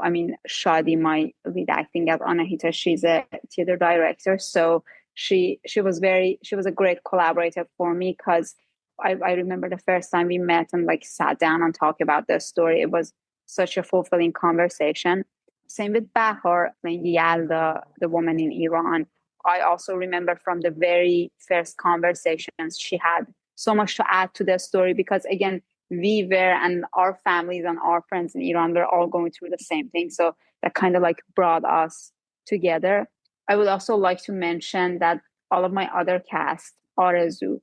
I mean, Shadi, my lead acting as Anahita, she's a theater director. So she was a great collaborator for me, because I remember the first time we met and like sat down and talked about the story. It was such a fulfilling conversation. Same with Bahar playing Yalda, the woman in Iran. I also remember from the very first conversations, she had so much to add to the story, because again, we were, and our families and our friends in Iran were all going through the same thing. So that kind of like brought us together. I would also like to mention that all of my other cast, Arezu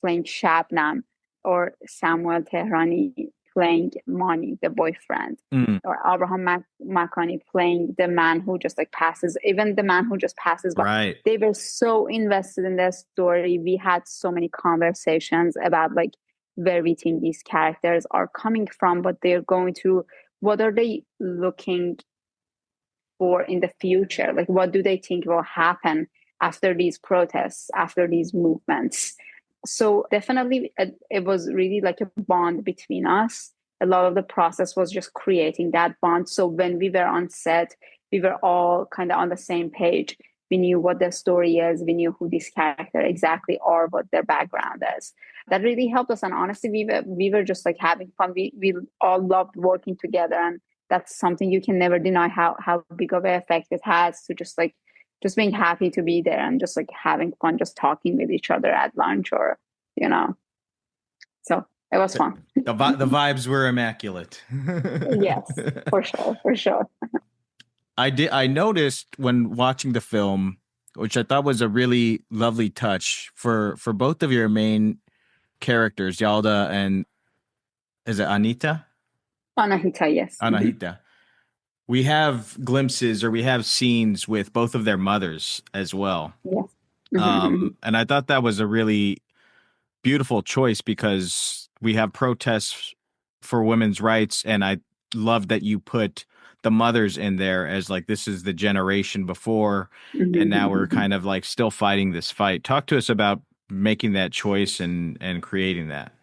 playing Shabnam, or Samuel Tehrani playing Mani, the boyfriend, or Abraham Makani playing the man who just like passes, even the man who just passes by. Right. They were so invested in their story. We had so many conversations about like where we think these characters are coming from, what they're going through, what are they looking for in the future? Like, what do they think will happen after these protests, after these movements? So definitely it was really like a bond between us. A lot of the process was just creating that bond. So when we were on set, we were all kind of on the same page. We knew what the story is. We knew who this character exactly are, what their background is. That really helped us. And honestly, we were just like having fun. We all loved working together. And that's something you can never deny how big of an effect it has to just being happy to be there and just like having fun, just talking with each other at lunch or, so it was fun. The vibes were immaculate. Yes, for sure. I noticed when watching the film, which I thought was a really lovely touch for both of your main characters, Yalda and is it Anahita? Anahita, yes. Anahita. We have glimpses or we have scenes with both of their mothers as well. Yes. And I thought that was a really beautiful choice because we have protests for women's rights. And I love that you put the mothers in there as like, this is the generation before. And now we're kind of like still fighting this fight. Talk to us about making that choice and creating that.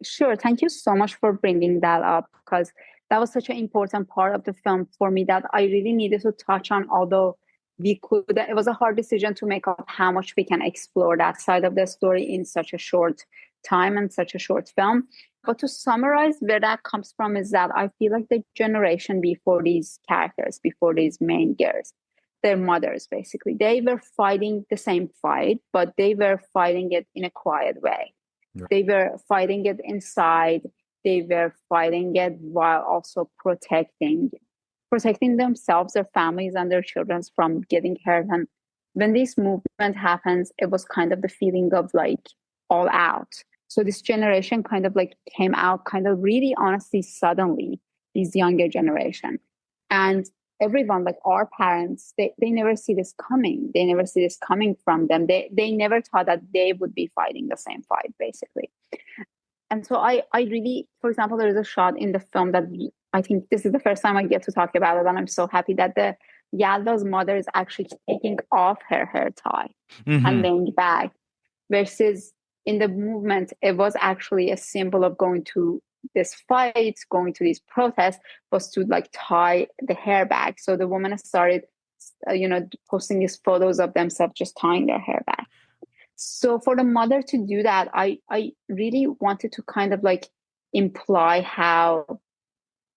Sure. Thank you so much for bringing that up, because that was such an important part of the film for me that I really needed to touch on, although it was a hard decision to make up how much we can explore that side of the story in such a short time and such a short film. But to summarize where that comes from is that I feel like the generation before these characters, before these main girls, their mothers, basically, they were fighting the same fight, but they were fighting it in a quiet way. Right. They were fighting it inside. They were fighting it while also protecting themselves, their families, and their children from getting hurt. And when this movement happens, it was kind of the feeling of like all out. So this generation kind of like came out kind of really honestly suddenly, this younger generation. And everyone, like our parents, they never see this coming. They never see this coming from them. They never thought that they would be fighting the same fight, basically. And so I really, for example, there is a shot in the film that I think this is the first time I get to talk about it. And I'm so happy that Yalda's mother is actually taking off her hair tie and laying back, versus in the movement, it was actually a symbol of going to this fight, going to these protests, was to like tie the hair back. So the woman started, posting these photos of themselves just tying their hair back. So for the mother to do that, I really wanted to kind of like imply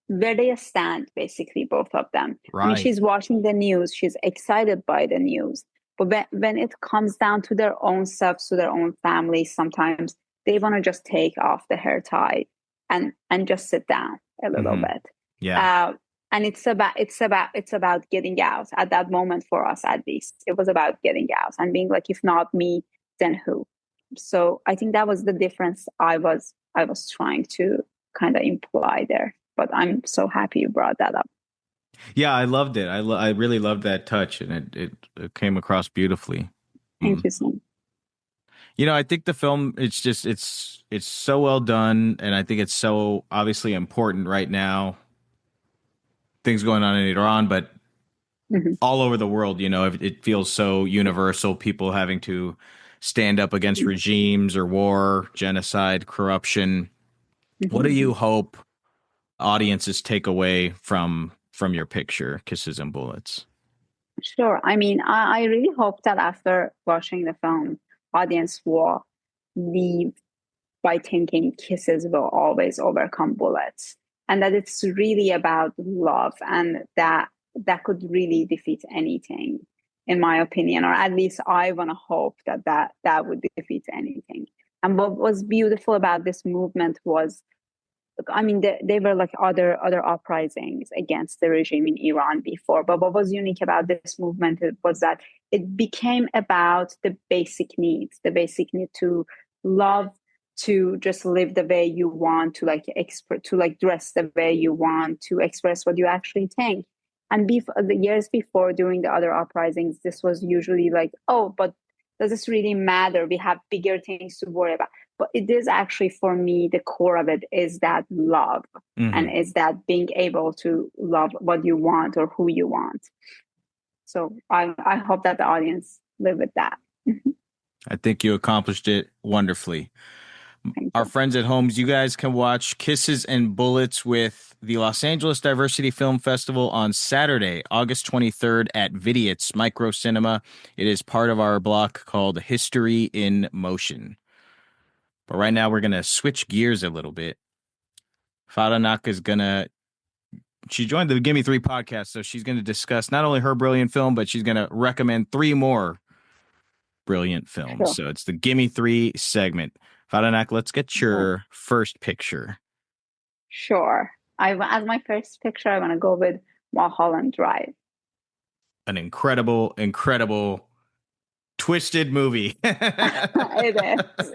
where they stand, basically, both of them. Right. I mean, she's watching the news, she's excited by the news. But when it comes down to their own selves, to their own families, sometimes they want to just take off the hair tie and just sit down a little bit. Yeah. And it's about getting out at that moment. For us, at least, it was about getting out and being like, if not me, then who? So I think that was the difference I was trying to kind of imply there. But I'm so happy you brought that up. Yeah, I loved it. I really loved that touch, and it came across beautifully. Thank you so much. I think the film, it's so well done, and I think it's so obviously important right now. Things going on in Iran, but all over the world, it feels so universal. People having to stand up against regimes or war, genocide, corruption. What do you hope audiences take away from your picture, Kisses and Bullets? Sure. I mean, I really hope that after watching the film, audience will leave by thinking kisses will always overcome bullets, and that it's really about love, and that could really defeat anything, in my opinion, or at least I want to hope that would defeat anything. And what was beautiful about this movement was, I mean, they were like other uprisings against the regime in Iran before. But what was unique about this movement was that it became about the basic needs, the basic need to love, to just live the way you want, to like dress the way you want, to express what you actually think. And the years before, during the other uprisings, this was usually like, oh, but does this really matter? We have bigger things to worry about. but it is actually, for me, the core of it is that love, and is that being able to love what you want or who you want. So I hope that the audience live with that. I think you accomplished it wonderfully. Our friends at home, you guys can watch Kisses and Bullets with the Los Angeles Diversity Film Festival on Saturday, August 23rd at Vidiot's Micro Cinema. It is part of our block called History in Motion. But right now we're going to switch gears a little bit. Faranak is going to, she joined the Gimme Three podcast, so she's going to discuss not only her brilliant film, but she's going to recommend 3 more brilliant films. Sure. So it's the Gimme Three segment. Faranak, let's get your first picture. Sure. As my first picture, I want to go with Mulholland Drive. An incredible, incredible, twisted movie. It is.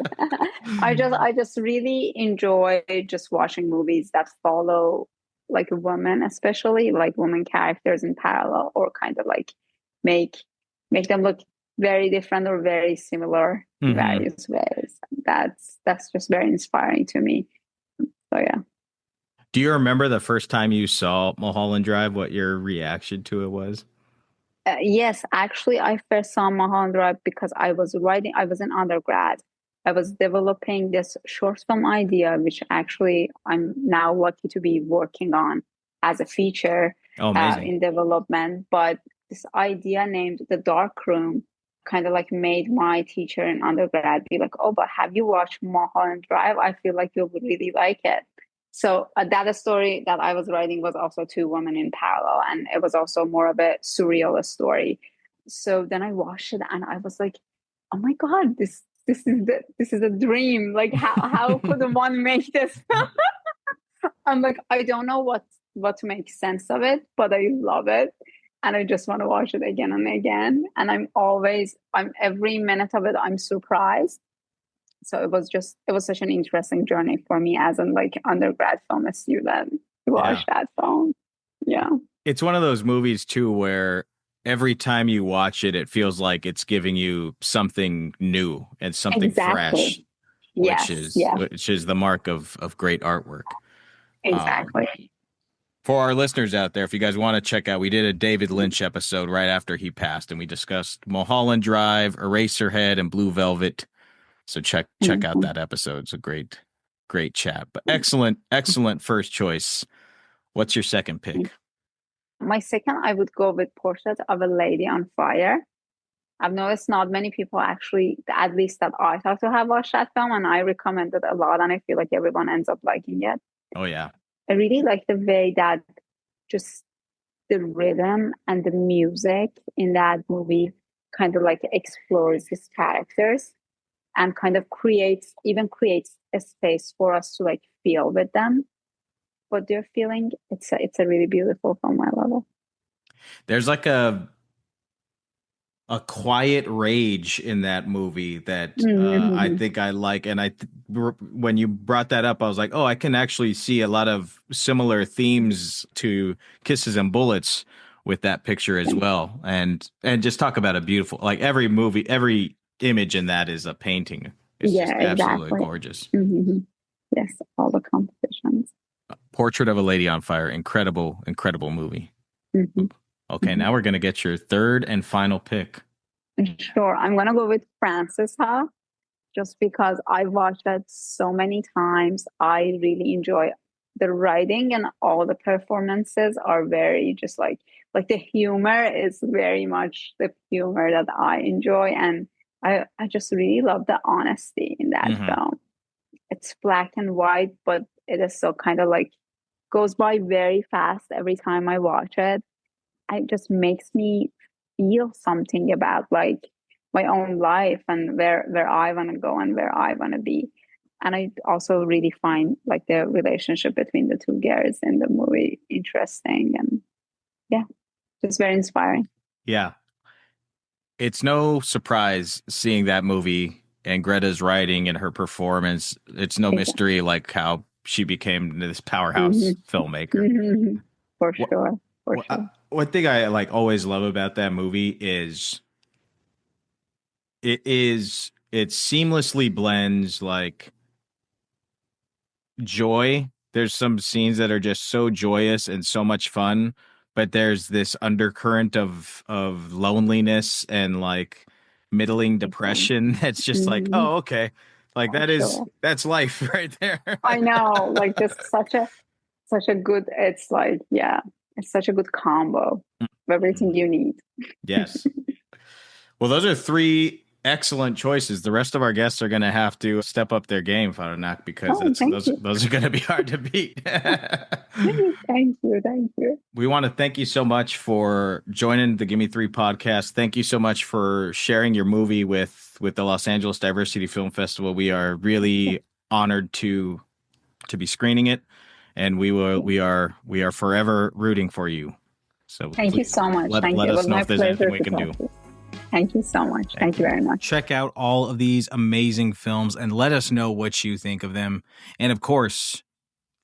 I just really enjoy just watching movies that follow like women, especially like women characters in parallel, or kind of like make them look very different or very similar in various ways. That's just very inspiring to me. So yeah. Do you remember the first time you saw Mulholland Drive, what your reaction to it was? Yes, actually, I first saw Mulholland Drive because I was in undergrad. I was developing this short film idea, which actually I'm now lucky to be working on as a feature in development. But this idea named The Dark Room kind of like made my teacher in undergrad be like, oh, but have you watched Mulholland Drive? I feel like you'll really like it. So that story that I was writing was also 2 women in parallel, and it was also more of a surreal story. So then I watched it and I was like, oh my God, this is a dream. Like how could one make this? I'm like, I don't know what to make sense of it, but I love it. And I just want to watch it again and again. And I'm every minute of it, I'm surprised. So it was such an interesting journey for me as an like undergrad film student to watch that film. Yeah. It's one of those movies too, where every time you watch it, it feels like it's giving you something new and something fresh, which is the mark of great artwork. Exactly. For our listeners out there, if you guys want to check out, we did a David Lynch episode right after he passed, and we discussed Mulholland Drive, Eraserhead, and Blue Velvet. So check out that episode. It's a great chat. But excellent first choice. What's your second pick? My second, I would go with Portrait of a Lady on Fire. I've noticed not many people actually, at least that I thought to have watched that film, and I recommend it a lot, and I feel like everyone ends up liking it. Oh, yeah. I really like the way that just the rhythm and the music in that movie kind of like explores these characters and kind of creates a space for us to like feel with them what they're feeling. It's a really beautiful film. I love it. There's like a quiet rage in that movie that I think I like. And when you brought that up, I was like, oh, I can actually see a lot of similar themes to Kisses and Bullets with that picture as well. And just talk about a beautiful, like every movie, every image in that is a painting. It's just absolutely gorgeous. Mm-hmm. Yes, all the compositions. Portrait of a Lady on Fire. Incredible movie. Mm-hmm. Okay, now we're going to get your third and final pick. Sure. I'm going to go with Frances Ha, just because I've watched that so many times. I really enjoy the writing, and all the performances are very just like the humor is very much the humor that I enjoy. And I just really love the honesty in that film. It's black and white, but it is so kind of like goes by very fast every time I watch it. It just makes me feel something about like my own life and where I want to go and where I want to be. And I also really find like the relationship between the 2 girls in the movie interesting, and just very inspiring. Yeah. It's no surprise seeing that movie and Greta's writing and her performance. It's no mystery like how she became this powerhouse filmmaker. For sure. One thing I like always love about that movie is it seamlessly blends like joy. There's some scenes that are just so joyous and so much fun, but there's this undercurrent of loneliness and like middling depression that's just like, oh, okay. Like that's life right there. I know, like just such a good, it's like, yeah, it's such a good combo of everything you need. Yes. Well, those are 3 excellent choices. The rest of our guests are going to have to step up their game, Faranak, because those are going to be hard to beat. Thank you. We want to thank you so much for joining the Gimme Three podcast. Thank you so much for sharing your movie with the Los Angeles Diversity Film Festival. We are really honored to be screening it, and we are forever rooting for you. So thank you so much. Let us know if there's anything we can do. Thank you so much. Thank you very much. Check out all of these amazing films and let us know what you think of them. And of course,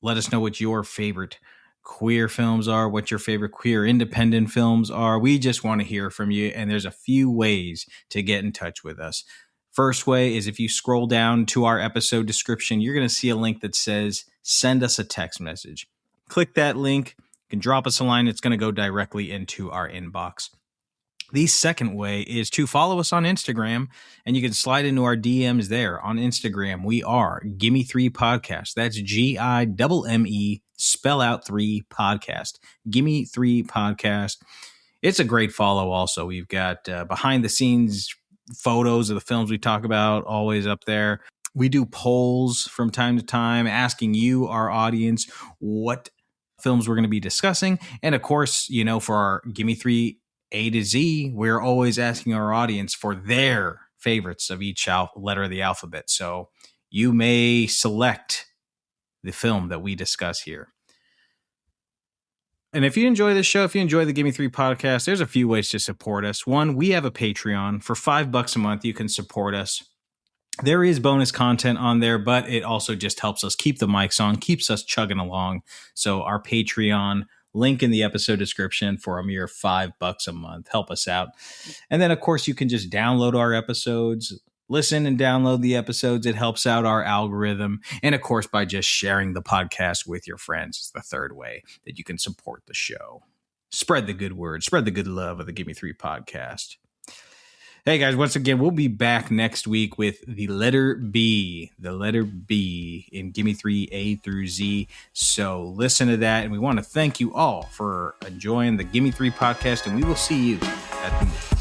let us know what your favorite queer films are, what your favorite queer independent films are. We just want to hear from you. And there's a few ways to get in touch with us. First way is if you scroll down to our episode description, you're going to see a link that says send us a text message. Click that link. You can drop us a line. It's going to go directly into our inbox. The second way is to follow us on Instagram, and you can slide into our DMs there. On Instagram, we are Gimme Three Podcast. That's GIMME, spell out 3 podcast. Gimme Three Podcast. It's a great follow also. We've got behind the scenes photos of the films we talk about always up there. We do polls from time to time asking you, our audience, what films we're going to be discussing. And of course, for our Gimme Three A to Z, we're always asking our audience for their favorites of each letter of the alphabet. So you may select the film that we discuss here. And if you enjoy this show, if you enjoy the Gimme Three podcast, there's a few ways to support us. One, we have a Patreon. For $5 a month, you can support us. There is bonus content on there, but it also just helps us keep the mics on, keeps us chugging along. So our Patreon, link in the episode description for a mere $5 a month. Help us out. And then, of course, you can just download our episodes, listen and download the episodes. It helps out our algorithm. And, of course, by just sharing the podcast with your friends is the third way that you can support the show. Spread the good word. Spread the good love of the Gimme Three podcast. Hey, guys, once again, we'll be back next week with the letter B in Gimme Three A through Z. So listen to that. And we want to thank you all for enjoying the Gimme Three podcast. And we will see you at the movie.